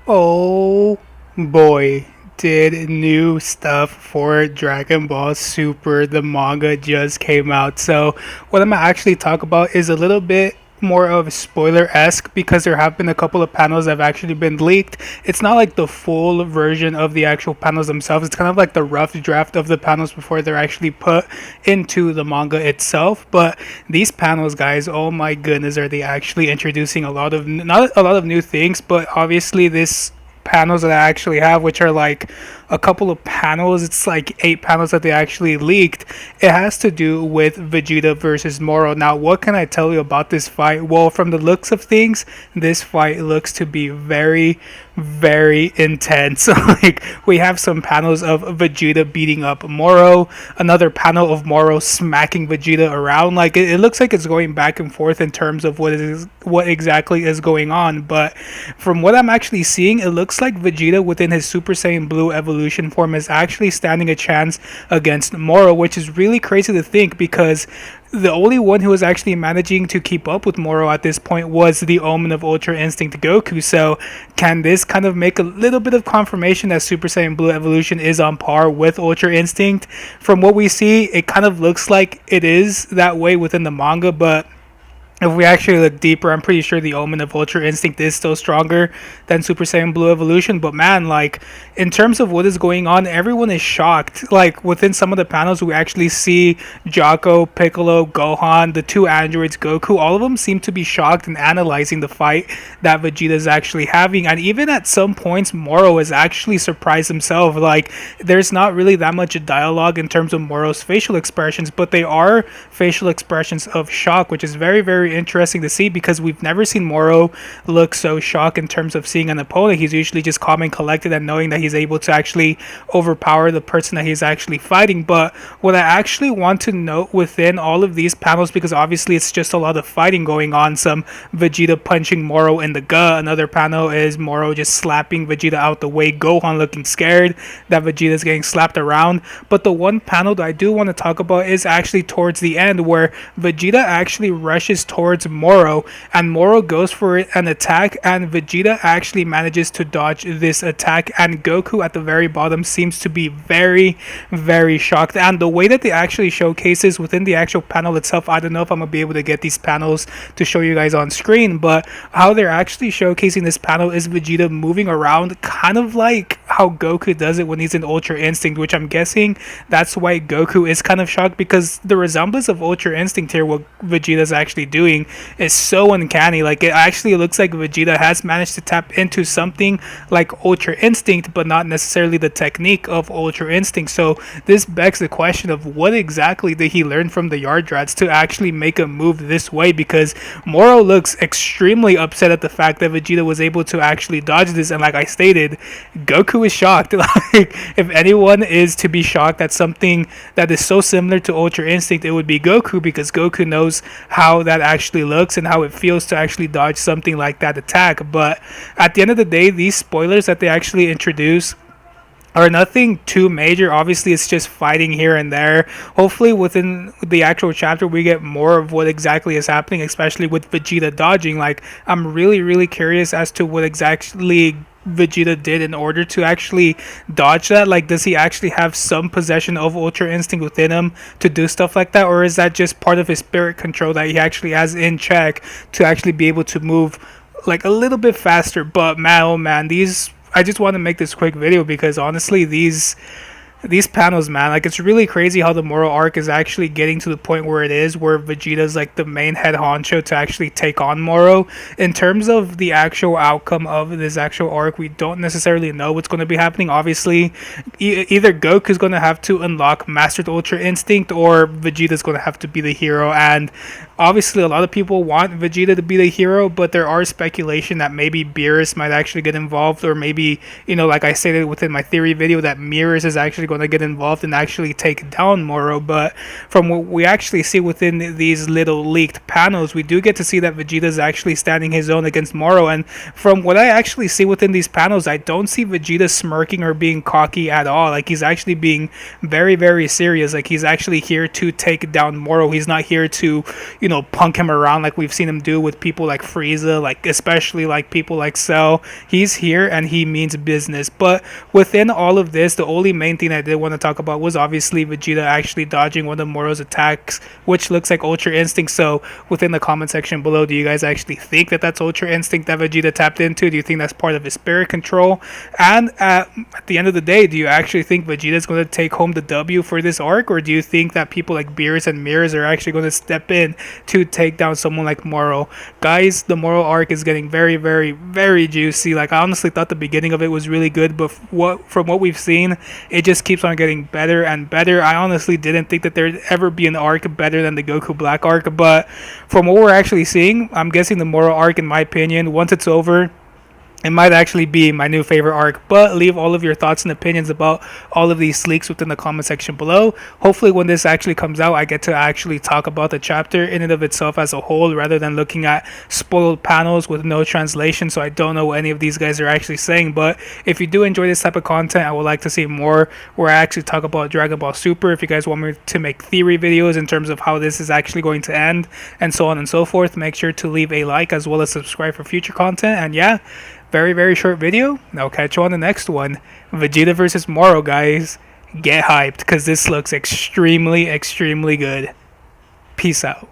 Oh boy, did new stuff for Dragon Ball Super. The manga just came out. So, what I'm gonna actually talk about is a little bit more of spoiler esque because there have been a couple of panels that have actually been leaked. It's not like the full version of the actual panels themselves, it's kind of like the rough draft of the panels before they're actually put into the manga itself. But these panels, guys, oh my goodness, are they actually introducing a lot of not a lot of new things, but obviously this panels that I actually have, which are like a couple of panels. It's like 8 panels that they actually leaked. It has to do with Vegeta versus Moro. Now, what can I tell you about this fight? Well, from the looks of things, this fight looks to be very, very intense. Like, we have some panels of Vegeta beating up Moro, another panel of Moro smacking Vegeta around. Like, it looks like it's going back and forth in terms of what exactly is going on. But from what I'm actually seeing, it looks like Vegeta within his Super Saiyan Blue evolution form is actually standing a chance against Moro, which is really crazy to think because the only one who was actually managing to keep up with Moro at this point was the Omen of Ultra Instinct Goku. So, can this kind of make a little bit of confirmation that Super Saiyan Blue evolution is on par with Ultra Instinct? From what we see, it kind of looks like it is that way within the manga, but if we actually look deeper, I'm pretty sure the Omen of Ultra Instinct is still stronger than Super Saiyan Blue Evolution. But man, like, in terms of what is going on, everyone is shocked. Like, within some of the panels, we actually see Jocko, Piccolo, Gohan, the two androids, Goku, all of them seem to be shocked and analyzing the fight that Vegeta is actually having. And even at some points, Moro is actually surprised himself. Like, there's not really that much dialogue in terms of Moro's facial expressions, but they are facial expressions of shock, which is very, very interesting to see because we've never seen Moro look so shocked in terms of seeing an opponent. He's usually just calm and collected and knowing that he's able to actually overpower the person that he's actually fighting. But what I actually want to note within all of these panels, because obviously it's just a lot of fighting going on, some Vegeta punching Moro in the gut, another panel is Moro just slapping Vegeta out the way, Gohan looking scared that Vegeta's getting slapped around. But the one panel that I do want to talk about is actually towards the end where Vegeta actually rushes towards Moro and Moro goes for an attack and Vegeta actually manages to dodge this attack, and Goku at the very bottom seems to be very, very shocked. And the way that they actually showcases within the actual panel itself, I don't know if I'm gonna be able to get these panels to show you guys on screen, but how they're actually showcasing this panel is Vegeta moving around kind of like how Goku does it when he's in Ultra Instinct, which I'm guessing that's why Goku is kind of shocked, because the resemblance of Ultra Instinct here, what Vegeta's actually doing, is so uncanny. Like, it actually looks like Vegeta has managed to tap into something like Ultra Instinct, but not necessarily the technique of Ultra Instinct. So this begs the question of what exactly did he learn from the Yard Rats to actually make a move this way, because Moro looks extremely upset at the fact that Vegeta was able to actually dodge this, and like I stated, Goku is shocked. Like, if anyone is to be shocked at something that is so similar to Ultra Instinct, it would be Goku, because Goku knows how that actually looks and how it feels to actually dodge something like that attack. But at the end of the day, these spoilers that they actually introduce are nothing too major. Obviously, it's just fighting here and there. Hopefully, within the actual chapter, we get more of what exactly is happening, especially with Vegeta dodging. Like, I'm really, really curious as to what exactly Vegeta did in order to actually dodge that. Like, does he actually have some possession of Ultra Instinct within him to do stuff like that, or is that just part of his spirit control that he actually has in check to actually be able to move like a little bit faster? But man, oh man, these, I just want to make this quick video because honestly, these panels, man, like, it's really crazy how the Moro arc is actually getting to the point where it is, where Vegeta's like the main head honcho to actually take on Moro. In terms of the actual outcome of this actual arc, we don't necessarily know what's going to be happening. Obviously, either Goku's going to have to unlock Mastered Ultra Instinct, or Vegeta's going to have to be the hero. And obviously, a lot of people want Vegeta to be the hero, but there are speculation that maybe Beerus might actually get involved, or maybe, you know, like I stated within my theory video, that Mirrors is actually going to get involved and actually take down Moro. But from what we actually see within these little leaked panels, we do get to see that Vegeta is actually standing his own against Moro. And from what I actually see within these panels, I don't see Vegeta smirking or being cocky at all. Like, he's actually being very, very serious. Like, he's actually here to take down Moro. He's not here to, punk him around like we've seen him do with people like Frieza, like especially like people like Cell. He's here and he means business. But within all of this, the only main thing I did want to talk about was obviously Vegeta actually dodging one of Moro's attacks, which looks like Ultra Instinct. So within the comment section below, do you guys actually think that that's Ultra Instinct that Vegeta tapped into? Do you think that's part of his spirit control? And at the end of the day, do you actually think Vegeta's going to take home the W for this arc, or do you think that people like Beerus and Mirrors are actually going to step in to take down someone like Moro? Guys, the Moro arc is getting very, very, very juicy. Like, I honestly thought the beginning of it was really good, but from what we've seen, it just keeps on getting better and better. I honestly didn't think that there'd ever be an arc better than the Goku Black arc, but from what we're actually seeing, I'm guessing the Moro arc, in my opinion, once it's over, it might actually be my new favorite arc. But leave all of your thoughts and opinions about all of these leaks within the comment section below. Hopefully when this actually comes out, I get to actually talk about the chapter in and of itself as a whole, rather than looking at spoiled panels with no translation, so I don't know what any of these guys are actually saying. But if you do enjoy this type of content, I would like to see more where I actually talk about Dragon Ball Super. If you guys want me to make theory videos in terms of how this is actually going to end, and so on and so forth, make sure to leave a like as well as subscribe for future content. And yeah, very, very short video. I'll catch you on the next one. Vegeta versus Moro, guys. Get hyped, because this looks extremely, extremely good. Peace out.